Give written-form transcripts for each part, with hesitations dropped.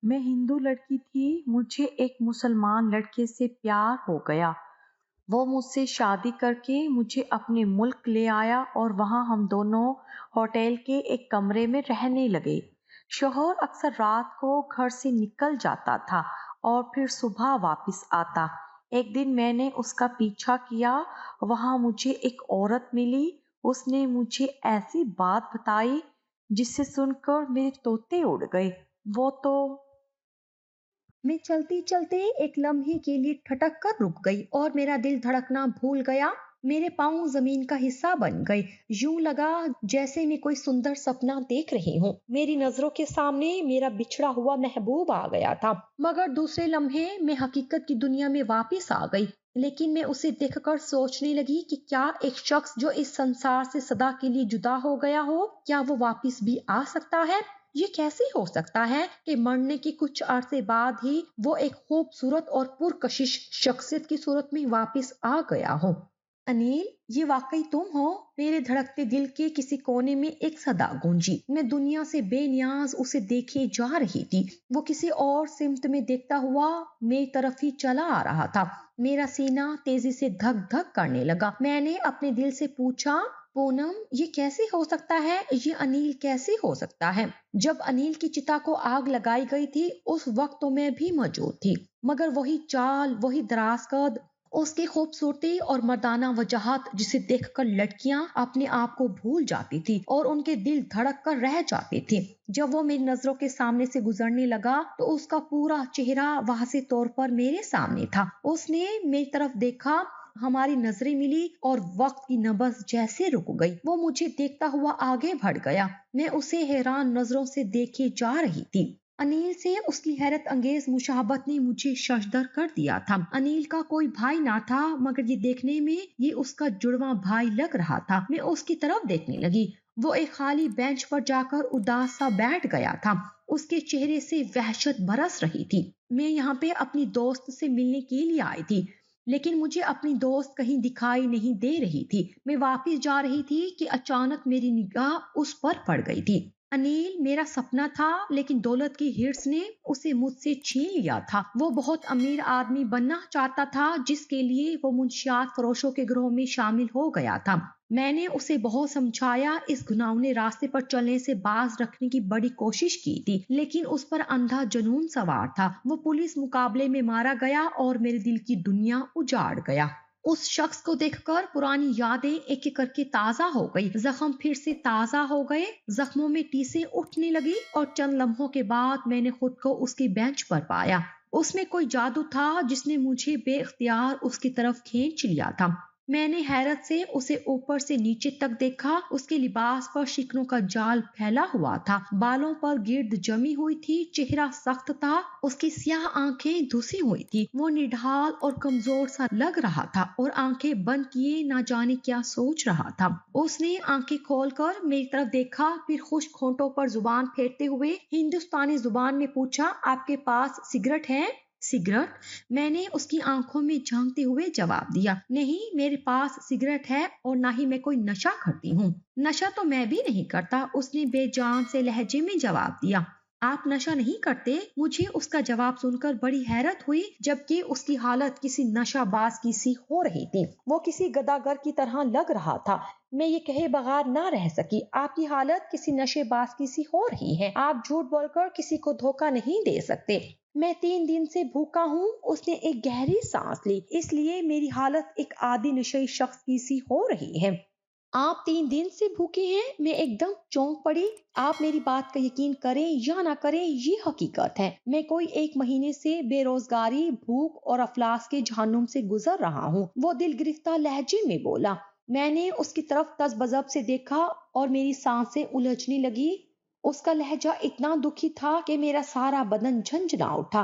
میں ہندو لڑکی تھی، مجھے ایک مسلمان لڑکے سے پیار ہو گیا۔ وہ مجھ سے شادی کر کے مجھے اپنے ملک لے آیا اور وہاں ہم دونوں ہوٹل کے ایک کمرے میں رہنے لگے۔ شوہر اکثر رات کو گھر سے نکل جاتا تھا اور پھر صبح واپس آتا۔ ایک دن میں نے اس کا پیچھا کیا، وہاں مجھے ایک عورت ملی۔ اس نے مجھے ایسی بات بتائی جسے سن کر میرے طوطے اڑ گئے۔ وہ تو میں چلتے چلتے ایک لمحے کے لیے ٹھٹک کر رک گئی اور میرا دل دھڑکنا بھول گیا۔ میرے پاؤں زمین کا حصہ بن گئے، یوں لگا جیسے میں کوئی سندر سپنا دیکھ رہی ہوں۔ میری نظروں کے سامنے میرا بچھڑا ہوا محبوب آ گیا تھا، مگر دوسرے لمحے میں حقیقت کی دنیا میں واپس آ گئی۔ لیکن میں اسے دیکھ کر سوچنے لگی کہ کیا ایک شخص جو اس سنسار سے صدا کے لیے جدا ہو گیا ہو، کیا وہ واپس بھی آ سکتا ہے؟ یہ کیسے ہو سکتا ہے کہ مرنے کے کچھ عرصے بعد ہی وہ ایک خوبصورت اور پرکشش شخصیت کی صورت میں واپس آ گیا ہو؟ انیل، یہ واقعی تم ہو؟ میرے دھڑکتے دل کے کسی کونے میں ایک صدا گونجی۔ میں دنیا سے بے نیاز اسے دیکھے جا رہی تھی۔ وہ کسی اور سمت میں دیکھتا ہوا میری طرف ہی چلا آ رہا تھا۔ میرا سینہ تیزی سے دھک دھک کرنے لگا۔ میں نے اپنے دل سے پوچھا، پونم، یہ کیسے ہو سکتا ہے؟ یہ انیل کیسے ہو سکتا ہے؟ جب انیل کی چتا کو آگ لگائی گئی تھی اس وقت تو میں بھی موجود تھی، مگر وہی چال، وہی دراز قد، اس کی خوبصورتی اور مردانہ وجاہت جسے دیکھ کر لڑکیاں اپنے آپ کو بھول جاتی تھی اور ان کے دل دھڑک کر رہ جاتے تھے۔ جب وہ میری نظروں کے سامنے سے گزرنے لگا تو اس کا پورا چہرہ واضح طور پر میرے سامنے تھا۔ اس نے میری طرف دیکھا، ہماری نظریں ملی اور وقت کی نبض جیسے رک گئی۔ وہ مجھے دیکھتا ہوا آگے بڑھ گیا۔ میں اسے حیران نظروں سے دیکھے جا رہی تھی۔ انیل سے اس کی حیرت انگیز مشابہت نے مجھے ششدر کر دیا تھا۔ انیل کا کوئی بھائی نہ تھا، مگر یہ دیکھنے میں یہ اس کا جڑواں بھائی لگ رہا تھا۔ میں اس کی طرف دیکھنے لگی۔ وہ ایک خالی بینچ پر جا کر اداس سا بیٹھ گیا تھا۔ اس کے چہرے سے وحشت برس رہی تھی۔ میں یہاں پہ اپنی دوست سے ملنے کے لیے آئی تھی، لیکن مجھے اپنی دوست کہیں دکھائی نہیں دے رہی تھی۔ میں واپس جا رہی تھی کہ اچانک میری نگاہ اس پر پڑ گئی تھی۔ انیل میرا سپنا تھا، لیکن دولت کی ہرس نے اسے مجھ سے چھین لیا تھا۔ وہ بہت امیر آدمی بننا چاہتا تھا، جس کے لیے وہ منشیات فروشوں کے گروہ میں شامل ہو گیا تھا۔ میں نے اسے بہت سمجھایا، اس گناونے راستے پر چلنے سے باز رکھنے کی بڑی کوشش کی تھی، لیکن اس پر اندھا جنون سوار تھا۔ وہ پولیس مقابلے میں مارا گیا اور میرے دل کی دنیا اجاڑ گیا۔ اس شخص کو دیکھ کر پرانی یادیں ایک ایک کر کے تازہ ہو گئی۔ زخم پھر سے تازہ ہو گئے، زخموں میں ٹیسیں اٹھنے لگی اور چند لمحوں کے بعد میں نے خود کو اس کی بینچ پر پایا۔ اس میں کوئی جادو تھا جس نے مجھے بے اختیار اس کی طرف کھینچ لیا تھا۔ میں نے حیرت سے اسے اوپر سے نیچے تک دیکھا۔ اس کے لباس پر شکنوں کا جال پھیلا ہوا تھا، بالوں پر گرد جمی ہوئی تھی، چہرہ سخت تھا، اس کی سیاہ آنکھیں دھسی ہوئی تھی۔ وہ نڈھال اور کمزور سا لگ رہا تھا اور آنکھیں بند کیے نہ جانے کیا سوچ رہا تھا۔ اس نے آنکھیں کھول کر میری طرف دیکھا، پھر خشک ہونٹوں پر زبان پھیرتے ہوئے ہندوستانی زبان میں پوچھا، آپ کے پاس سگریٹ ہے؟ سگریٹ؟ میں نے اس کی آنکھوں میں جھانکتے ہوئے جواب دیا، نہیں، میرے پاس سگریٹ ہے اور نہ ہی میں کوئی نشہ کرتی ہوں۔ نشہ تو میں بھی نہیں کرتا، اس نے بے جان سے لہجے میں جواب دیا۔ آپ نشہ نہیں کرتے؟ مجھے اس کا جواب سن کر بڑی حیرت ہوئی، جبکہ اس کی حالت کسی نشہ باز کی سی ہو رہی تھی۔ وہ کسی گداگر کی طرح لگ رہا تھا۔ میں یہ کہے بغیر نہ رہ سکی، آپ کی حالت کسی نشے باز کی سی ہو رہی ہے۔ آپ جھوٹ بول کر کسی کو دھوکہ نہیں دے سکتے۔ میں 3 دن سے بھوکا ہوں۔ اس نے ایک گہری سانس لی، اس لیے میری حالت ایک عادی نشئی شخص کی سی ہو رہی ہے۔ آپ 3 دن سے بھوکے ہیں؟ میں ایک دم چونک پڑی۔ آپ میری بات کا یقین کریں یا نہ کریں، یہ حقیقت ہے۔ میں کوئی 1 مہینے سے بے روزگاری، بھوک اور افلاس کے جہنم سے گزر رہا ہوں، وہ دل گرفتہ لہجے میں بولا۔ میں نے اس کی طرف تذبذب سے دیکھا اور میری سانسیں الجھنے لگی۔ اس کا لہجہ اتنا دکھی تھا کہ میرا سارا بدن جھنجھنا اٹھا۔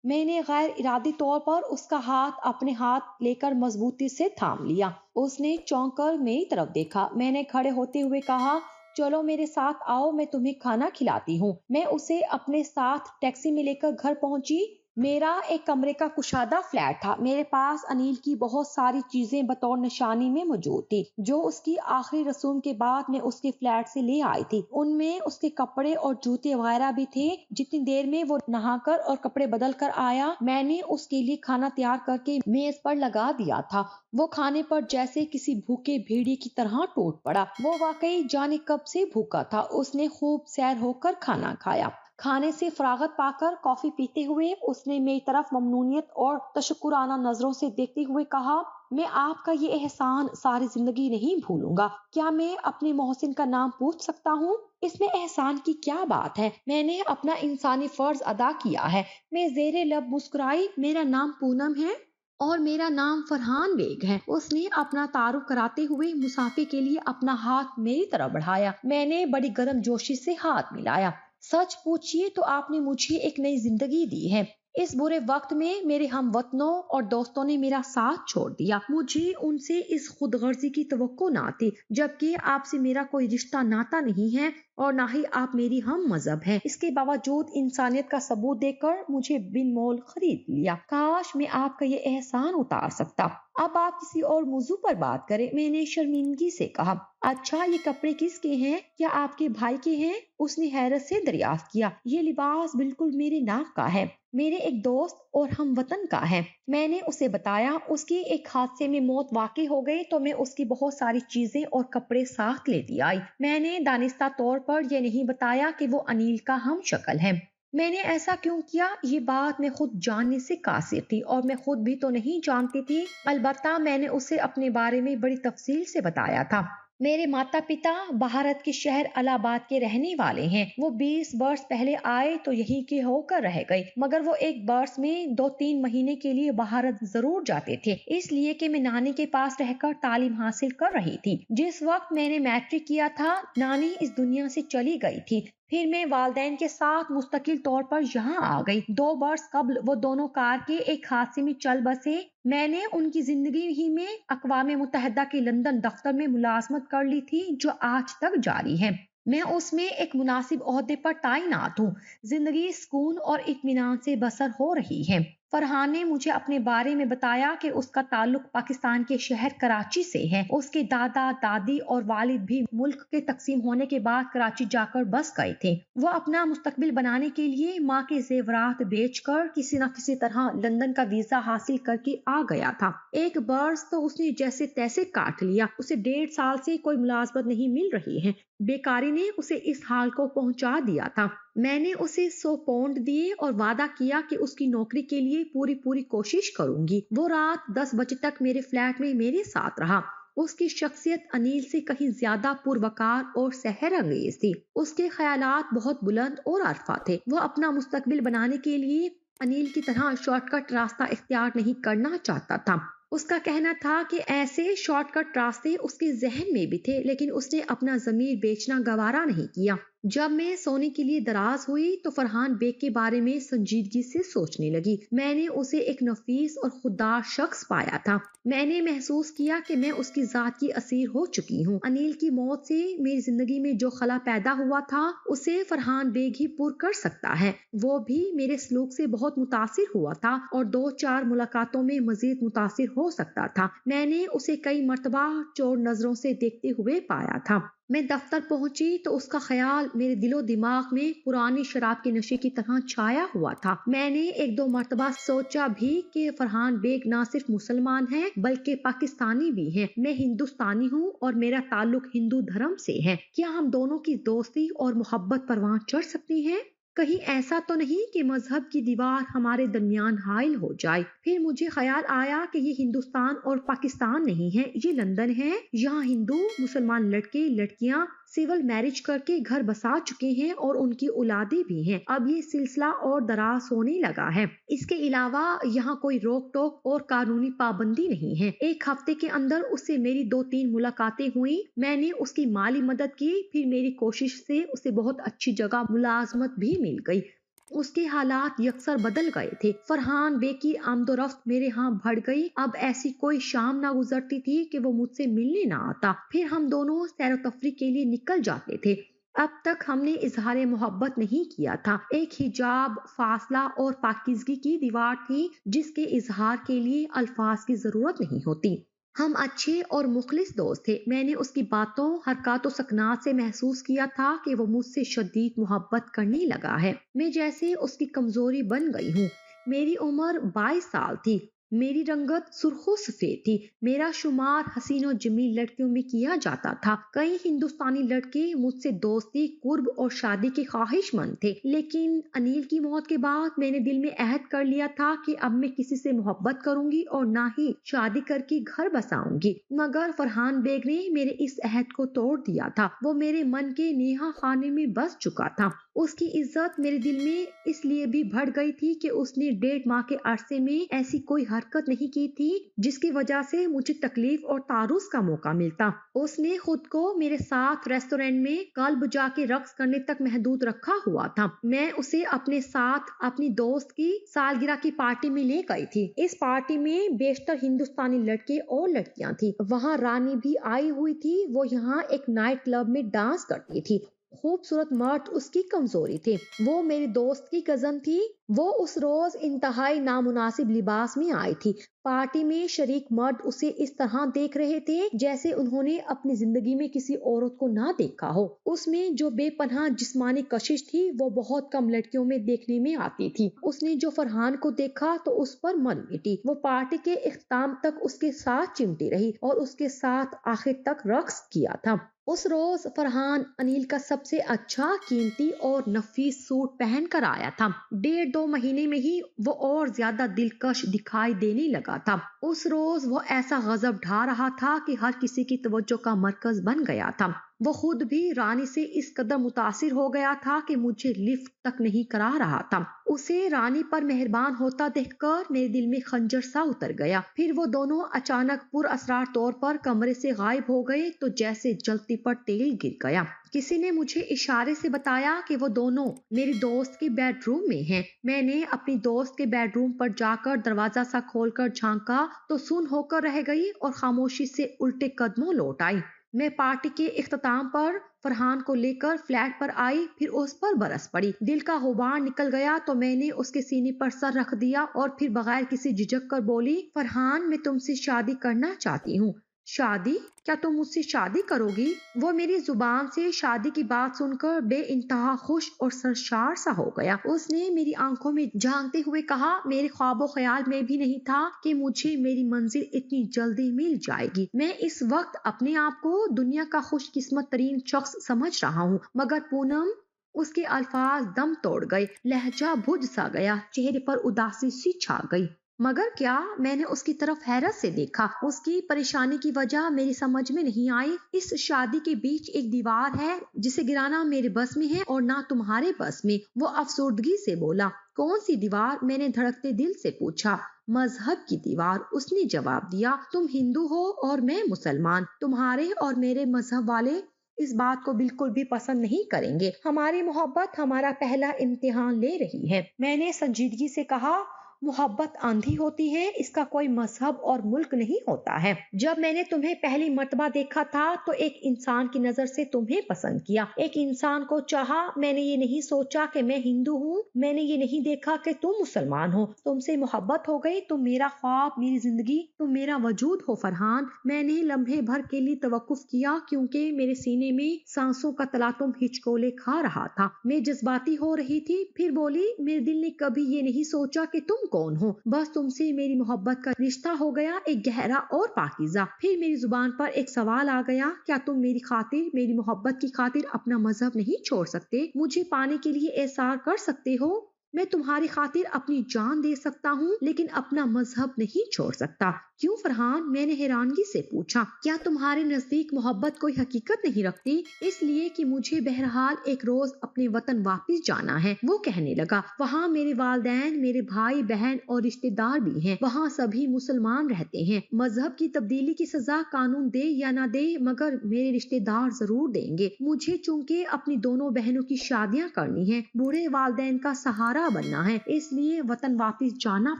میں نے غیر ارادی طور پر اس کا ہاتھ اپنے ہاتھ لے کر مضبوطی سے تھام لیا۔ اس نے چونک کر میری طرف دیکھا۔ میں نے کھڑے ہوتے ہوئے کہا، چلو میرے ساتھ آؤ، میں تمہیں کھانا کھلاتی ہوں۔ میں اسے اپنے ساتھ ٹیکسی میں لے کر گھر پہنچی۔ मेरा एक कमरे का कुशादा फ्लैट था। मेरे पास अनिल की बहुत सारी चीजें बतौर निशानी में मौजूद थी, जो उसकी आखिरी रसूम के बाद मैं उसके फ्लैट से ले आई थी। उनमें उसके कपड़े और जूते वगैरह भी थे। जितनी देर में वो नहाकर और कपड़े बदल कर आया, मैंने उसके लिए खाना तैयार करके मेज पर लगा दिया था। वो खाने पर जैसे किसी भूखे भेड़िए की तरह टूट पड़ा। वो वाकई जाने कब से भूखा था। उसने खूब सैर होकर खाना खाया। खाने से फरागत पाकर कॉफी पीते हुए उसने मेरी तरफ ममनूनियत और तशक्कुराना नजरों से देखते हुए कहा, मैं आपका ये एहसान सारी जिंदगी नहीं भूलूंगा। क्या मैं अपने मोहसिन का नाम पूछ सकता हूँ? इसमें एहसान की क्या बात है? मैंने अपना इंसानी फर्ज अदा किया है। मैं जेरे लब मुस्कुराई। मेरा नाम पूनम है और मेरा नाम फरहान बेग है। उसने अपना तारुफ कराते हुए मुसाफे के लिए अपना हाथ मेरी तरफ बढ़ाया। मैंने बड़ी गर्म जोशी से हाथ मिलाया। सच पूछिए तो आपने मुझे एक नई जिंदगी दी है। इस बुरे वक्त में मेरे हम वतनों और दोस्तों ने मेरा साथ छोड़ दिया। मुझे उनसे इस खुदगर्जी की तवक्को ना थी, जबकि आपसे मेरा कोई रिश्ता नाता नहीं है और ना ही आप मेरी हम मजहब हैं। इसके बावजूद इंसानियत का सबूत देकर मुझे बिन मोल खरीद लिया। काश मैं आपका ये एहसान उतार सकता। अब आप किसी और मौजू पर बात करें, मैंने शर्मिंदगी से कहा। अच्छा, ये कपड़े किसके हैं? क्या आपके भाई के हैं? उसने हैरत से दरियाफ्त किया। ये लिबास बिल्कुल मेरे नाक का है, मेरे एक दोस्त और हम वतन का है। मैंने उसे बताया। उसकी एक हादसे में मौत वाकई हो गई तो मैं उसकी बहुत सारी चीजें और कपड़े साथ लेती आई। मैंने दानिस्ता तौर पर यह नहीं बताया कि वो अनिल का हम शक्ल है। मैंने ऐसा क्यों किया, ये बात मैं खुद जानने से कासिर थी और मैं खुद भी तो नहीं जानती थी। अलबत्ता मैंने उसे अपने बारे में बड़ी तफसील से बताया था। मेरे माता पिता भारत के शहर इलाहाबाद के रहने वाले हैं। वो 20 वर्ष पहले आए तो यहीं के होकर रह गए, मगर वो एक वर्ष में 2-3 महीने के लिए भारत जरूर जाते थे, इसलिए कि मैं नानी के पास रहकर तालीम हासिल कर रही थी। जिस वक्त मैंने मैट्रिक किया था, नानी इस दुनिया से चली गई थी। फिर मैं वालदैन के साथ मुस्तकिल तौर पर यहाँ आ गई। 2 वर्ष कबल वो दोनों कार के एक हादसे में चल बसे। मैंने उनकी जिंदगी ही में अक़वाम मुत्तहिदा के लंदन दफ्तर में मुलाजमत कर ली थी, जो आज तक जारी है। मैं उसमें एक मुनासिब ओहदे पर तैनात हूँ। जिंदगी सुकून और इत्मीनान से बसर हो रही है। फरहान ने मुझे अपने बारे में बताया कि उसका ताल्लुक पाकिस्तान के शहर कराची से है। उसके दादा दादी और वालिद भी मुल्क के तकसीम होने के बाद कराची जाकर बस गए थे। वो अपना मुस्तकबिल बनाने के लिए माँ के जेवरात बेचकर किसी न किसी तरह लंदन का वीजा हासिल करके आ गया था। एक बरस तो उसने जैसे तैसे काट लिया। उसे 1.5 साल से कोई मुलाजमत नहीं मिल रही है। बेकारी ने उसे इस हाल को पहुंचा दिया था। मैंने उसे 100 पाउंड दिए और वादा किया कि उसकी नौकरी के लिए पूरी पूरी कोशिश करूंगी। वो रात 10 बजे तक मेरे फ्लैट में मेरे साथ रहा। उसकी शख्सियत अनिल से कहीं ज्यादा पुरवकार और सहर अंगेज थी। उसके ख्यालात बहुत बुलंद और अरफा थे। वो अपना मुस्तकबिल बनाने के लिए अनिल की तरह शॉर्टकट रास्ता इख्तियार नहीं करना चाहता था। उसका कहना था कि ऐसे शॉर्टकट रास्ते उसके जहन में भी थे, लेकिन उसने अपना जमीर बेचना गवारा नहीं किया। जब मैं सोने के लिए दराज हुई तो फरहान बेग के बारे में संजीदगी से सोचने लगी। मैंने उसे एक नफीस और खुददार शख्स पाया था। मैंने महसूस किया कि मैं उसकी जात की असीर हो चुकी हूँ। अनिल की मौत से मेरी जिंदगी में जो खला पैदा हुआ था, उसे फरहान बेग ही पूर कर सकता है। वो भी मेरे सलूक से बहुत मुतासिर हुआ था और 2-4 मुलाकातों में मजीद मुतासिर हो सकता था। मैंने उसे कई मर्तबा चोर नजरों से देखते हुए पाया था। मैं दफ्तर पहुंची तो उसका ख्याल मेरे दिलो दिमाग में पुरानी शराब के नशे की तरह छाया हुआ था। मैंने 1-2 मर्तबा सोचा भी कि फरहान बेग ना सिर्फ मुसलमान है बल्कि पाकिस्तानी भी है। मैं हिंदुस्तानी हूँ और मेरा ताल्लुक हिंदू धर्म से है। क्या हम दोनों की दोस्ती और मोहब्बत परवान चढ़ सकती है? कहीं ऐसा तो नहीं कि मजहब की दीवार हमारे दरमियान हाइल हो जाए। फिर मुझे ख्याल आया कि ये हिंदुस्तान और पाकिस्तान नहीं है, ये लंदन है। यहाँ हिंदू मुसलमान लड़के लड़कियाँ सिविल मैरिज करके घर बसा चुके हैं और उनकी औलादे भी हैं। अब ये सिलसिला और दराज होने लगा है। इसके अलावा यहाँ कोई रोक टोक और कानूनी पाबंदी नहीं है। एक हफ्ते के अंदर उससे मेरी 2-3 मुलाकातें हुई। मैंने उसकी माली मदद की। फिर मेरी कोशिश से उसे बहुत अच्छी जगह मुलाजमत भी मिल गई। उसके हालात यकसर बदल गए थे। फरहान बे की आमदोरफ्त मेरे यहाँ बढ़ गई। अब ऐसी कोई शाम ना गुजरती थी कि वो मुझसे मिलने ना आता। फिर हम दोनों सैर तफरी के लिए निकल जाते थे। अब तक हमने इजहार मोहब्बत नहीं किया था। एक हिजाब, फासला और पाकीज़गी की दीवार थी जिसके इजहार के लिए अल्फाज की जरूरत नहीं होती। हम अच्छे और मुखलिस दोस्त थे। मैंने उसकी बातों, हरकत और सकनात से महसूस किया था कि वो मुझसे शदीद मोहब्बत करने लगा है। मैं जैसे उसकी कमजोरी बन गई हूँ। मेरी उम्र 22 साल थी। मेरी रंगत सुर्खो सफेद थी। मेरा शुमार हसीन और जमील लड़कियों में किया जाता था। कई हिंदुस्तानी लड़के मुझसे दोस्ती, कुर्ब और शादी के ख्वाहिशमंद थे, लेकिन अनिल की मौत के बाद मैंने दिल में अहद कर लिया था कि अब मैं किसी से मोहब्बत करूंगी और ना ही शादी करके घर बसाऊंगी। मगर फरहान बेग ने मेरे इस अहद को तोड़ दिया था। वो मेरे मन के नेहा खाने में बस चुका था। उसकी इज्जत मेरे दिल में इसलिए भी बढ़ गई थी कि उसने 1.5 माह के अरसे में ऐसी कोई हरकत नहीं की थी जिसकी वजह से मुझे तकलीफ और तारुस का मौका मिलता। उसने खुद को मेरे साथ रेस्टोरेंट में कल्ब जाके रक्स करने तक महदूद रखा हुआ था। मैं उसे अपने साथ अपनी दोस्त की सालगिरह की पार्टी में ले गई थी। इस पार्टी में बेशतर हिंदुस्तानी लड़के और लड़कियां थी। वहाँ रानी भी आई हुई थी। वो यहाँ एक नाइट क्लब में डांस करती थी। खूबसूरत मर्द उसकी कमजोरी थे। वो मेरी दोस्त की कजन थी। वो उस रोज इंतहाई नामुनासिब लिबास में आई थी। पार्टी में शरीक मर्द उसे इस तरह देख रहे थे जैसे उन्होंने अपनी जिंदगी में किसी औरत को ना देखा हो। उसमें जो बेपनाह जिस्मानी कशिश थी वो बहुत कम लड़कियों में देखने में आती थी। उसने जो फरहान को देखा तो उस पर मन मिटी। वो पार्टी के इख्तिताम तक उसके साथ चिमटी रही और उसके साथ आखिर तक रक्स किया था। उस रोज फरहान अनिल का सबसे अच्छा, कीमती और नफीस सूट पहन कर आया था। 1.5-2 महीने में ही वो और ज्यादा दिलकश दिखाई देने लगा था। उस रोज वो ऐसा गजब ढा रहा था कि हर किसी की तवज्जो का मरकज बन गया था। वो खुद भी रानी से इस कदर मुतासिर हो गया था कि मुझे लिफ्ट तक नहीं करा रहा था। उसे रानी पर मेहरबान होता देखकर मेरे दिल में खंजर सा उतर गया। फिर वो दोनों अचानक पुरअसरार तौर पर कमरे से गायब हो गए तो जैसे जलती पर तेल गिर गया। किसी ने मुझे इशारे से बताया कि वो दोनों मेरी दोस्त के बेडरूम में हैं। मैंने अपनी दोस्त के बेडरूम पर जाकर दरवाजा सा खोलकर झांका तो सुन होकर रह गई और खामोशी से उल्टे कदमों लौट आई। मैं पार्टी के इख्तिताम पर फरहान को लेकर फ्लैट पर आई, फिर उस पर बरस पड़ी। दिल का गुबार निकल गया तो मैंने उसके सीने पर सर रख दिया और फिर बगैर किसी झिझक कर बोली, फरहान, मैं तुमसे शादी करना चाहती हूँ। शादी? क्या तुम मुझसे शादी करोगी? वो मेरी जुबान से शादी की बात सुनकर बे इंतहा खुश और सरशार सा हो गया। उसने मेरी आंखों में झांकते हुए कहा, मेरे ख्वाबो ख्याल में भी नहीं था कि मुझे मेरी मंजिल इतनी जल्दी मिल जाएगी। मैं इस वक्त अपने आप को दुनिया का खुशकिस्मत तरीन शख्स समझ रहा हूँ। मगर पूनम, उसके अल्फाज दम तोड़ गए। लहजा बुझ सा गया। चेहरे पर उदासी सी छा गई। मगर क्या? मैंने उसकी तरफ हैरत से देखा। उसकी परेशानी की वजह मेरी समझ में नहीं आई। इस शादी के बीच एक दीवार है जिसे गिराना मेरे बस में है और ना तुम्हारे बस में। वो अफसुर्दगी से बोला। कौन सी दीवार? मैंने धड़कते दिल से पूछा। मजहब की दीवार, उसने जवाब दिया। तुम हिंदू हो और मैं मुसलमान। तुम्हारे और मेरे मजहब वाले इस बात को बिल्कुल भी पसंद नहीं करेंगे। हमारी मोहब्बत हमारा पहला इम्तिहान ले रही है। मैंने संजीदगी से कहा, मोहब्बत आंधी होती है, इसका कोई मजहब और मुल्क नहीं होता है। जब मैंने तुम्हें पहली मर्तबा देखा था तो एक इंसान की नजर से तुम्हें पसंद किया, एक इंसान को चाहा। मैंने ये नहीं सोचा कि मैं हिंदू हूँ, मैंने ये नहीं देखा कि तुम मुसलमान हो। तुमसे मोहब्बत हो गई। तुम मेरा ख्वाब, मेरी जिंदगी, तुम मेरा वजूद हो फरहान। मैंने लम्हे भर के लिए तवक्कुफ किया क्योंकि मेरे सीने में सांसों का तलातुम हिचकोले खा रहा था। मैं जज्बाती हो रही थी। फिर बोली, मेरे दिल ने कभी ये नहीं सोचा कि तुम कौन हो। बस तुमसे मेरी मोहब्बत का रिश्ता हो गया, एक गहरा और पाकीज़ा। फिर मेरी जुबान पर एक सवाल आ गया, क्या तुम मेरी खातिर, मेरी मोहब्बत की खातिर अपना मजहब नहीं छोड़ सकते? मुझे पाने के लिए एहसार कर सकते हो? मैं तुम्हारी खातिर अपनी जान दे सकता हूँ लेकिन अपना मजहब नहीं छोड़ सकता। क्यों फरहान? मैंने हैरानगी से पूछा। क्या तुम्हारे नजदीक मोहब्बत कोई हकीकत नहीं रखती? इसलिए कि मुझे बहरहाल एक रोज अपने वतन वापस जाना है। वो कहने लगा, वहाँ मेरे वालिदैन, मेरे भाई बहन और रिश्तेदार भी हैं। वहाँ सभी मुसलमान रहते हैं। मजहब की तब्दीली की सजा कानून दे या ना दे मगर मेरे रिश्तेदार जरूर देंगे। मुझे चूंकि अपनी दोनों बहनों की शादियाँ करनी है, बूढ़े वालिदैन का सहारा बनना है, इसलिए वतन वापस जाना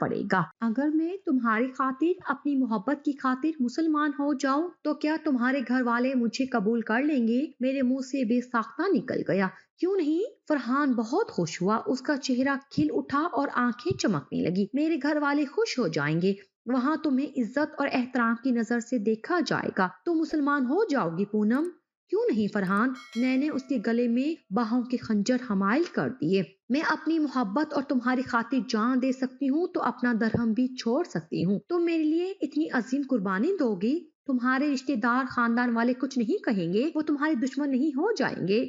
पड़ेगा। अगर मैं तुम्हारी खातिर अपनी اپنی محبت کی خاطر مسلمان ہو جاؤں تو کیا تمہارے گھر والے مجھے قبول کر لیں گے؟ میرے منہ سے بے ساختہ نکل گیا، کیوں نہیں؟ فرحان بہت خوش ہوا، اس کا چہرہ کھل اٹھا اور آنکھیں چمکنے لگی۔ میرے گھر والے خوش ہو جائیں گے، وہاں تمہیں عزت اور احترام کی نظر سے دیکھا جائے گا، تو مسلمان ہو جاؤ گی پونم؟ کیوں نہیں فرحان؟ میں نے اس کے گلے میں باہوں کے خنجر حمائل کر دیے۔ میں اپنی محبت اور تمہاری خاطر جان دے سکتی ہوں تو اپنا درہم بھی چھوڑ سکتی ہوں۔ تم میرے لیے اتنی عظیم قربانی دو گی؟ تمہارے رشتے دار خاندان والے کچھ نہیں کہیں گے؟ وہ تمہارے دشمن نہیں ہو جائیں گے؟